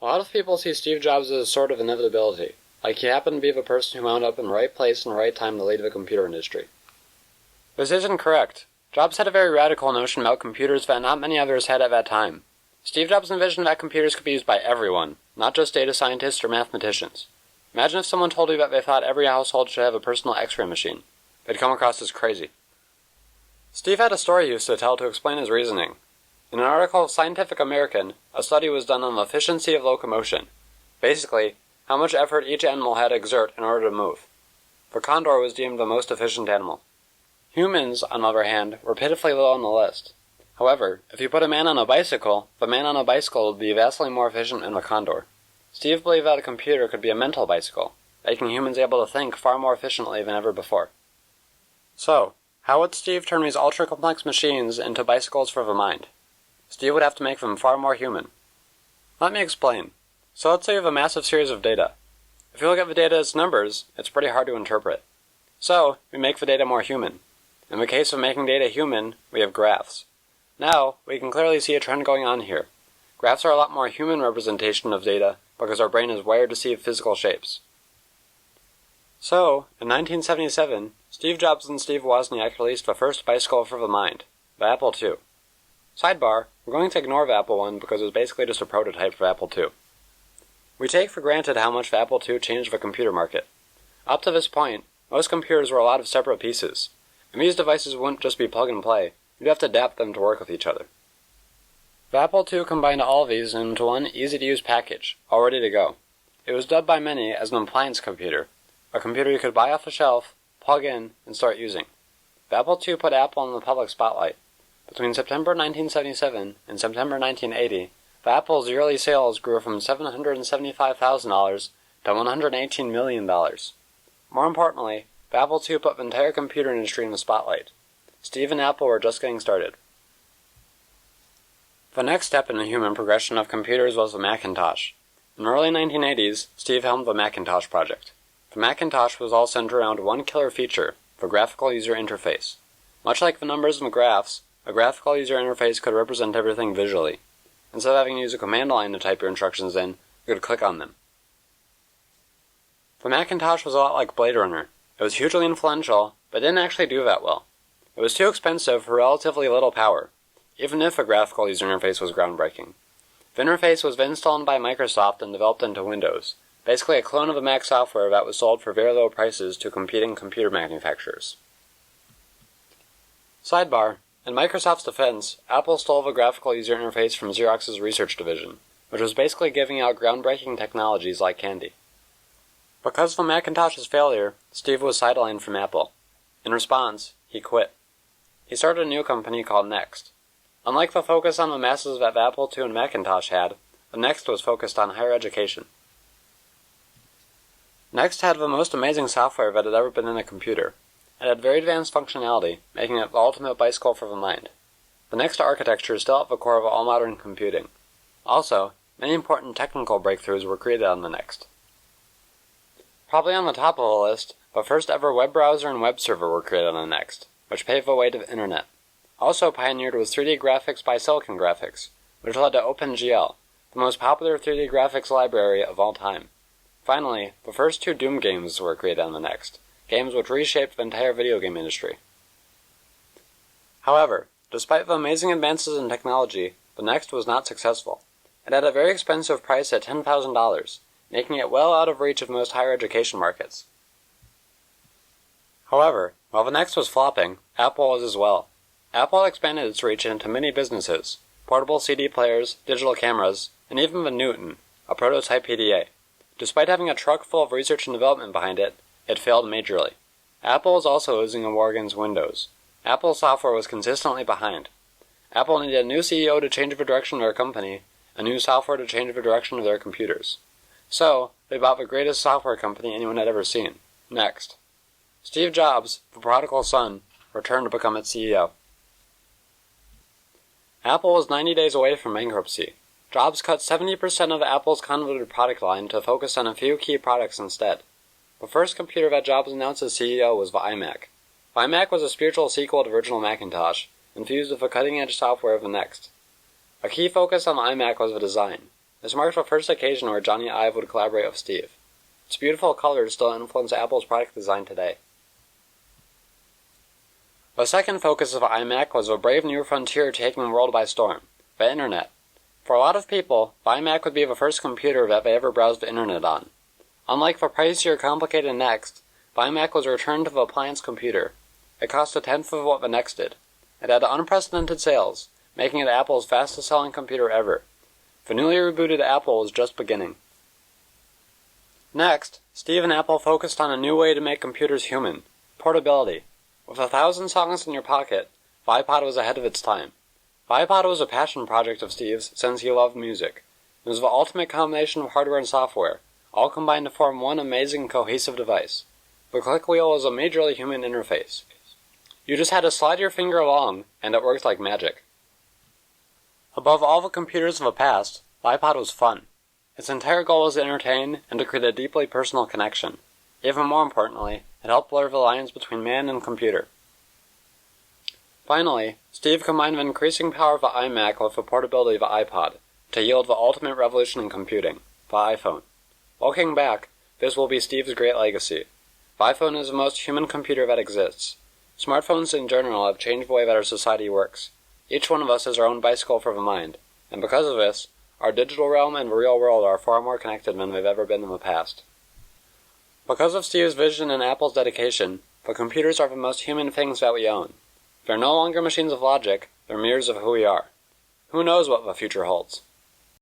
A lot of people see Steve Jobs as a sort of inevitability, like he happened to be the person who wound up in the right place and the right time to lead the computer industry. This isn't correct. Jobs had a very radical notion about computers that not many others had at that time. Steve Jobs envisioned that computers could be used by everyone, not just data scientists or mathematicians. Imagine if someone told you that they thought every household should have a personal X-ray machine. They'd come across as crazy. Steve had a story he used to tell to explain his reasoning. In an article of Scientific American, a study was done on the efficiency of locomotion. Basically, how much effort each animal had to exert in order to move. The condor was deemed the most efficient animal. Humans, on the other hand, were pitifully low on the list. However, if you put a man on a bicycle, the man on a bicycle would be vastly more efficient than the condor. Steve believed that a computer could be a mental bicycle, making humans able to think far more efficiently than ever before. So, how would Steve turn these ultra-complex machines into bicycles for the mind? Steve would have to make them far more human. Let me explain. So let's say you have a massive series of data. If you look at the data as numbers, it's pretty hard to interpret. So, we make the data more human. In the case of making data human, we have graphs. Now, we can clearly see a trend going on here. Graphs are a lot more human representation of data because our brain is wired to see physical shapes. So, in 1977, Steve Jobs and Steve Wozniak released the first bicycle for the mind, the Apple II. Sidebar, we're going to ignore the Apple I because it was basically just a prototype for Apple II. We take for granted how much the Apple II changed the computer market. Up to this point, most computers were a lot of separate pieces, and these devices wouldn't just be plug and play, you'd have to adapt them to work with each other. The Apple II combined all of these into one easy-to-use package, all ready to go. It was dubbed by many as an appliance computer, a computer you could buy off the shelf, plug in, and start using. The Apple II put Apple in the public spotlight. Between September 1977 and September 1980, the Apple's yearly sales grew from $775,000 to $118 million. More importantly, the Apple II put the entire computer industry in the spotlight. Steve and Apple were just getting started. The next step in the human progression of computers was the Macintosh. In the early 1980s, Steve helmed the Macintosh project. The Macintosh was all centered around one killer feature, the graphical user interface. Much like the numbers and the graphs, a graphical user interface could represent everything visually. Instead of having to use a command line to type your instructions in, you could click on them. The Macintosh was a lot like Blade Runner. It was hugely influential, but didn't actually do that well. It was too expensive for relatively little power, even if a graphical user interface was groundbreaking. The interface was then installed by Microsoft and developed into Windows, basically a clone of the Mac software that was sold for very low prices to competing computer manufacturers. Sidebar, in Microsoft's defense, Apple stole the graphical user interface from Xerox's research division, which was basically giving out groundbreaking technologies like candy. Because of the Macintosh's failure, Steve was sidelined from Apple. In response, he quit. He started a new company called Next. Unlike the focus on the masses that the Apple II and Macintosh had, the Next was focused on higher education. Next had the most amazing software that had ever been in a computer. It had very advanced functionality, making it the ultimate bicycle for the mind. The Next architecture is still at the core of all modern computing. Also, many important technical breakthroughs were created on the Next. Probably on the top of the list, the first ever web browser and web server were created on the Next, which paved the way to the Internet. Also pioneered was 3D graphics by Silicon Graphics, which led to OpenGL, the most popular 3D graphics library of all time. Finally, the first two Doom games were created on the Next, games which reshaped the entire video game industry. However, despite the amazing advances in technology, the Next was not successful. It had a very expensive price at $10,000, making it well out of reach of most higher education markets. However, while the Next was flopping, Apple was as well. Apple expanded its reach into many businesses, portable CD players, digital cameras, and even the Newton, a prototype PDA. Despite having a truck full of research and development behind it, it failed majorly. Apple was also losing a war against Windows. Apple software was consistently behind. Apple needed a new CEO to change the direction of their company, a new software to change the direction of their computers. So, they bought the greatest software company anyone had ever seen, Next. Steve Jobs, the prodigal son, returned to become its CEO. Apple was 90 days away from bankruptcy. Jobs cut 70% of Apple's convoluted product line to focus on a few key products instead. The first computer that Jobs announced as CEO was the iMac. The iMac was a spiritual sequel to the original Macintosh, infused with the cutting-edge software of the Next. A key focus on the iMac was the design. This marked the first occasion where Johnny Ive would collaborate with Steve. Its beautiful colors still influence Apple's product design today. The second focus of iMac was a brave new frontier taking the world by storm, the Internet. For a lot of people, the iMac would be the first computer that they ever browsed the Internet on. Unlike the pricier, complicated Next, the iMac was a return to the appliance computer. It cost a tenth of what the Next did. It had unprecedented sales, making it Apple's fastest-selling computer ever. The newly rebooted Apple was just beginning. Next, Steve and Apple focused on a new way to make computers human: portability. With 1,000 songs in your pocket, the iPod was ahead of its time. The iPod was a passion project of Steve's since he loved music. It was the ultimate combination of hardware and software, all combined to form one amazing cohesive device. The click wheel was a majorly human interface. You just had to slide your finger along, and it worked like magic. Above all the computers of the past, the iPod was fun. Its entire goal was to entertain and to create a deeply personal connection. Even more importantly, it helped blur the lines between man and computer. Finally, Steve combined the increasing power of the iMac with the portability of the iPod to yield the ultimate revolution in computing, the iPhone. Looking back, this will be Steve's great legacy. The iPhone is the most human computer that exists. Smartphones in general have changed the way that our society works. Each one of us is our own bicycle for the mind, and because of this, our digital realm and the real world are far more connected than they've ever been in the past. Because of Steve's vision and Apple's dedication, the computers are the most human things that we own. They're no longer machines of logic, they're mirrors of who we are. Who knows what the future holds?